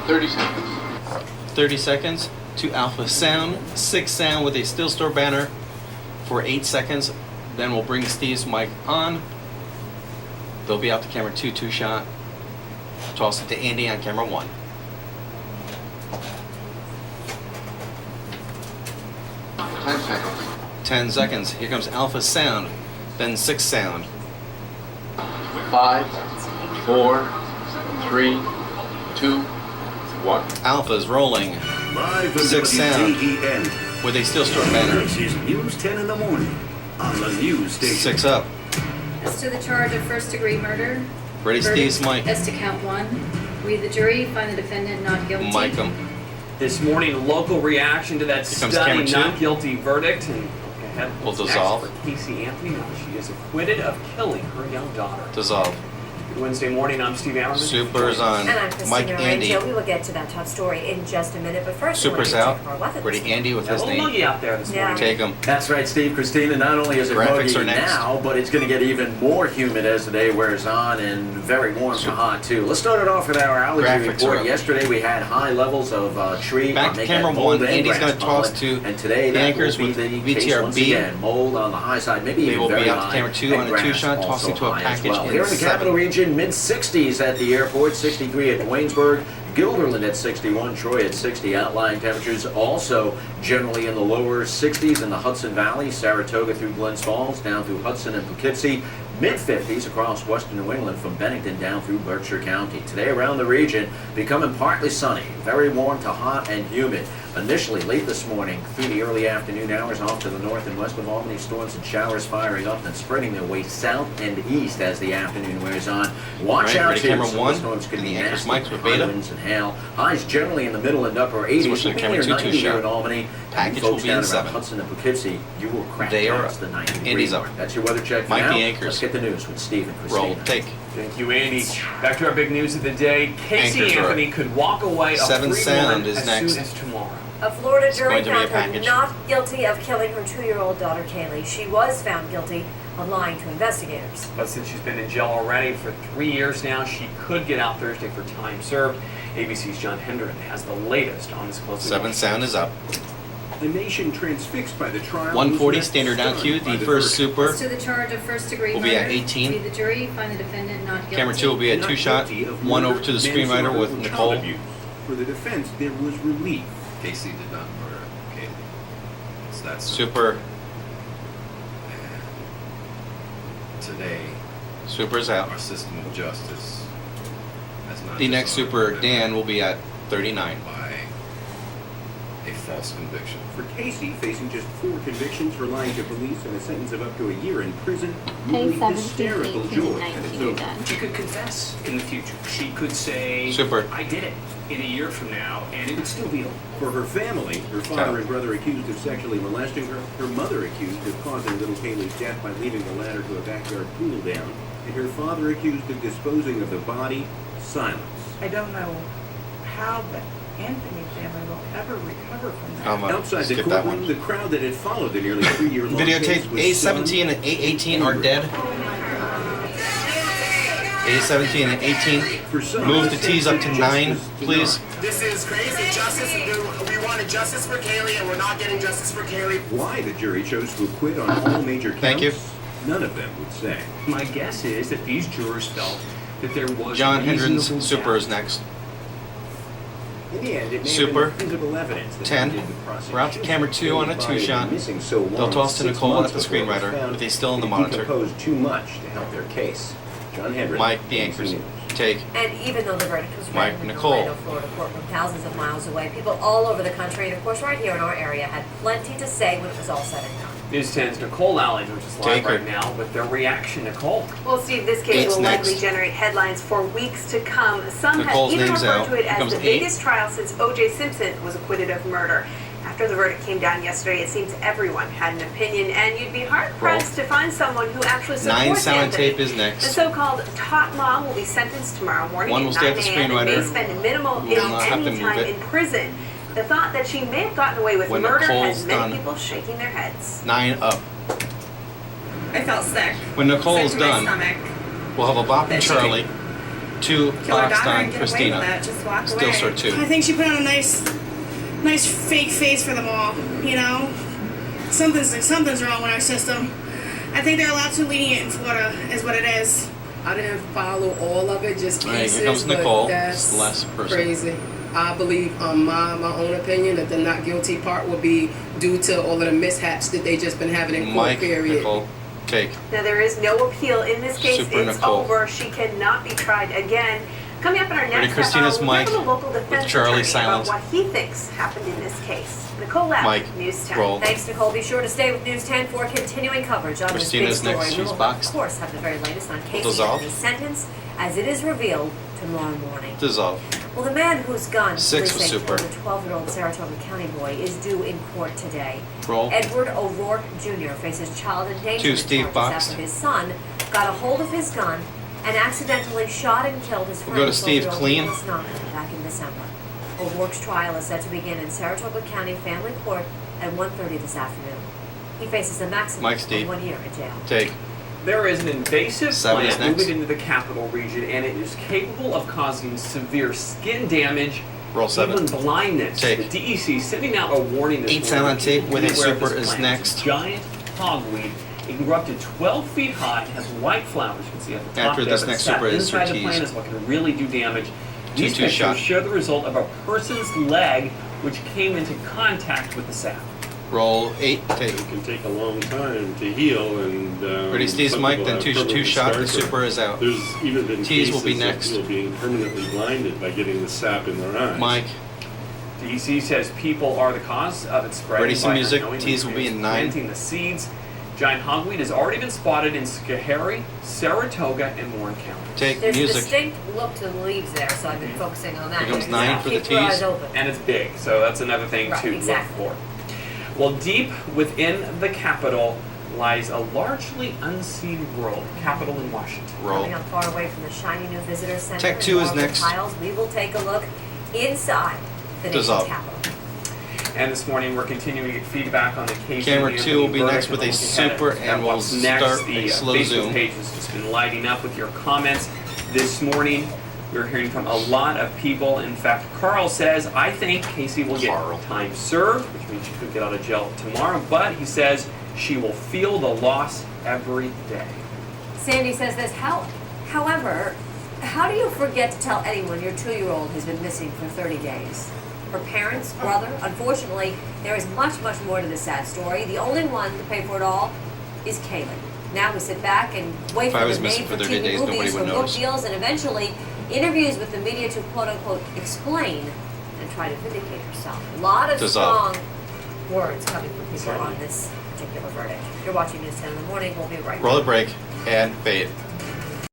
30 seconds. 30 seconds to Alpha Sound. 6 Sound with a still store banner for 8 seconds. Then we'll bring Steve's mic on. They'll be out to camera 2, 2-shot. Toss it to Andy on camera 1. Ten seconds. 10 seconds. Here comes Alpha Sound. Then 6 Sound. 5, 4, 3, 2, 1. Alpha's rolling Live from 6 Sound WDEN. with a still store banner. This is News 10 in the morning on the news station. 6 up. As to the charge of first-degree murder. Ready, verdict Steve's mic. As to count 1. Read the jury, find the defendant not guilty. Mic 'em. This morning, local reaction to that Here comes stunning camera 2. not guilty verdict. And ahead, Will what's next dissolve. for Casey Anthony. Now she is acquitted of killing her young daughter. Dissolve. Good Wednesday morning. I'm Steve Ammerman. Super's on. And I'm Mike Christina Andy. Rangel. We will get to that top story in just a minute, but first, I want Super's to out. check our weather. Ready, Andy with Got a his little name. muggy out there this Yeah. morning. Take him. That's right, Steve. Christina, not only is it Graphics are muggy next. now, but it's going to get even more humid as the day wears on and very warm to hot, too. Let's start it off with our allergy Graphics are report. up. Yesterday, we had high levels of tree. Back to make camera that mold 1. and Andy's grass gonna toss pollen. to And today, the that anchors will be with the case once VTRB. again. Mold on the high side, maybe They even will be very out to high. camera 2 and on a grass 2-shot, also tossing to a high as package well. in Here in the 7. capital region, mid-60s at the airport, 63 at Waynesburg. Gilderland at 61, Troy at 60. Outlying temperatures also generally in the lower 60s in the Hudson Valley, Saratoga through Glens Falls, down through Hudson and Poughkeepsie. Mid-50s across western New England from Bennington down through Berkshire County. Today around the region, becoming partly sunny, very warm to hot and humid. Initially late this morning through the early afternoon hours off to the north and west of Albany, storms and showers firing up and spreading their way south and east as the afternoon wears on. Watch All right, out ready, too. camera Some 1, storms could and be the anchor's nasty. mics with Beta. Winds and hail. Highs generally in the middle and upper 80s. Switch to We'll be camera near 2, 90 here 2-shot. in Albany. Package Folks will be down in around 7. Hudson and Poughkeepsie, you will crack They are past the 90 Andy's mark. up. That's your weather check for Mike now. the anchors. Let's get the news with Steve and Christina. Roll. Take. Thank you, Andy. Back to our big news of the day. Casey Anchors are up. Anthony could walk away a 7 free Sound woman is as next. soon as tomorrow. A Florida jury going to be a found her package. not guilty of killing her 2-year-old daughter, Kaylee. She was found guilty of lying to investigators. But since she's been in jail already for 3 years now, she could get out Thursday for time served. ABC's John Hendren has the latest on this closely 7 watched Sound is up. A nation transfixed by the trial. 140 was standard stunned IQ. by The first verdict. super. As to the charge of first-degree Will murder. be at 18. Read the jury, find the defendant not guilty. Camera 2 will be a Not 2-shot. guilty of 1 murder, over to the manslaughter, screenwriter with or child Nicole. abuse. For the defense, there was relief. Casey did not murder Kaylee. It's that simple. Super. Today, Super's out. our system of justice has not The next dishonored super, women Dan, will be at 39. by a false conviction. For Casey, facing just 4 convictions for lying to police and a sentence of up to a year in prison, Pay really 17, hysterical 18, joy. and And it's 19 you're over. done. She could confess in the future. She could say, Super. I did it in a year from now, and it would still be over. For her family, her father Ciao. and brother accused of sexually molesting her, her mother accused of causing little Kaylee's death by leaving the ladder to a backyard pool down, and her father accused of disposing of the body. Silence. I don't know how the Anthony family will ever recover from that. Outside the Skip that courtroom, one. the crowd that had followed the nearly 3-year-long case Videotape was A17 and A18 are dead. A17 and 18. For some, Move the T's up to justice 9, denied. please. This is crazy. Justice. We wanted justice for Kaylee, and we're not getting justice for Kaylee. Why the jury chose to acquit on all major counts, Thank you. none of them would say. My guess is that these jurors felt that there was John Hendren's reasonable super doubt. is next. In the end, it may Super. have been the physical evidence that 10. ended the prosecution. We're out to camera 2 on a Kaylee's body had 2-shot. been missing so long, They'll toss to 6 Nicole months at the before it was screenwriter, found but he's still in the it monitor. decomposed too much to help their case. John Hendren. Mike, the ABC anchors. News. Take. And even though the verdict was Mike, read in the Nicole. Orlando, Florida courtroom thousands of miles away, people all over the country, and of course right here in our area, had plenty to say when it was all said and done. News 10's Nicole Allen, which is live Take her. right now with their reaction. Nicole. Well, Steve, this case Eight's will likely next. generate headlines for weeks to come. Some Nicole's have even name's referred out. to it Here as comes the 8. biggest trial since O.J. Simpson was acquitted of murder. After the verdict came down yesterday, it seems everyone had an opinion, and you'd be hard-pressed to find someone who actually 9 supports sound and Anthony. tape is The next. so-called tot mom will be sentenced tomorrow morning 1 at will stay 9 at the a.m. and may screenwriter. spend a minimal, Will not have to any move time it. in prison. The thought that she may have gotten away with When murder Nicole's has many done. people shaking their heads. 9 up. I felt sick. When Nicole's Sick to my done, stomach. we'll have a Bop and That she Charlie. 2 Kill her boxed daughter on and get away with Christina. that. Just walk Still away. sore 2. I think she put on a nice fake face for them all. You know, something's wrong with our system. I think they're a lot too lenient in Florida, is what it is. I didn't follow all of it, just All right, pieces. here comes but Nicole. That's It's the last person. crazy. I believe, my own opinion, that the not guilty part would be due to all of the mishaps that they just been having in court. Mike, Period. Nicole, take. Now, there is no appeal in this case. Super It's Nicole. over. She cannot be tried again. Coming up in our Ready, next Christina's half hour, we'll Mike hear from a local defense Charlie attorney silence. about what he thinks happened in this case. Nicole Lab, Mike, News 10. roll. Thanks, Nicole. Be sure to stay with News 10 for continuing coverage on Christina's this big story. next. She's We'll, boxed. of course, have the very latest on Casey Dissolve. Anthony's sentence as it is revealed tomorrow morning. Dissolve. Well, the man whose gun 6 police was say super. killed a 12-year-old Saratoga County boy is due in court today. Roll. Edward O'Rourke Jr. faces child 2, endangerment Steve charges boxed. after his son got a hold of his gun and accidentally shot and killed his friend. We'll go to Steve 12-year-old Clean. Nicholas Naka back in December. O'Rourke's trial is set to begin in Saratoga County Family Court at 1:30 this afternoon. He faces a maximum Mike, of Steve. 1 year in jail. Take. There is an invasive 7 is plant next. moving into the capital region, and it is capable of causing severe skin damage, Roll 7. even blindness. Take. The DEC is sending out a warning this 8 sound morning. on tape with a Beware of super this is plant. next. It's a giant hogweed. It can grow up to 12 feet high. It has white flowers. You can see at the top After there. this but next sat super is inside the Surtees. plant is what can really do damage. These 2-2 pictures shot. show the result of a person's leg which came into contact with the sap. Roll 8. Take. It can take a long time to heal, and Ready, Steve's some Mike, people then have 2 permanent shot. The scar. super is out. There's even been Tees will be cases of next. people being permanently blinded by getting the sap in their eyes. Mike. DEC says people are the cause of its spread. Ready, some by music. unknowingly Tees will be in 9. planting the seeds. Giant hogweed has already been spotted in Schoharie, Saratoga, and Warren County. Take There's a music. distinct look to the leaves there, so I've been focusing on that. Here comes Keep 9 for the your eyes tees. open. And it's big, so that's another thing Right, to exactly. look for. Well, deep within the Capitol lies a largely unseen world, Capitol in Washington. Roll. Coming up far away from the shiny new visitor center. Tech and 2 is marble next. Tiles, we will take a look inside the nation's Dissolve. capital. And this morning we're continuing to get feedback on the case. Camera 2 will be next with a super, and we'll start the a slow Facebook zoom. page has just been lighting up with your comments this morning. We're hearing from a lot of people. In fact, Carl says, I think Casey will get time served, which means she could get out of jail tomorrow, but he says she will feel the loss every day. Sandy says this, however, how do you forget to tell anyone your 2-year-old has been missing for 30 days? Her parents, brother? Unfortunately, there is much, much more to this sad story. The only one to pay for it all is Kaylee. Now we sit back and wait If I for was the missing for 30 made-for-TV days, nobody movies would or book notice. deals and eventually interviews with the media to quote-unquote explain and try to vindicate herself. A lot of Dissolve. strong words coming from people on this particular verdict. You're watching News 10 in the morning. We'll be right back. Roll a break and fade.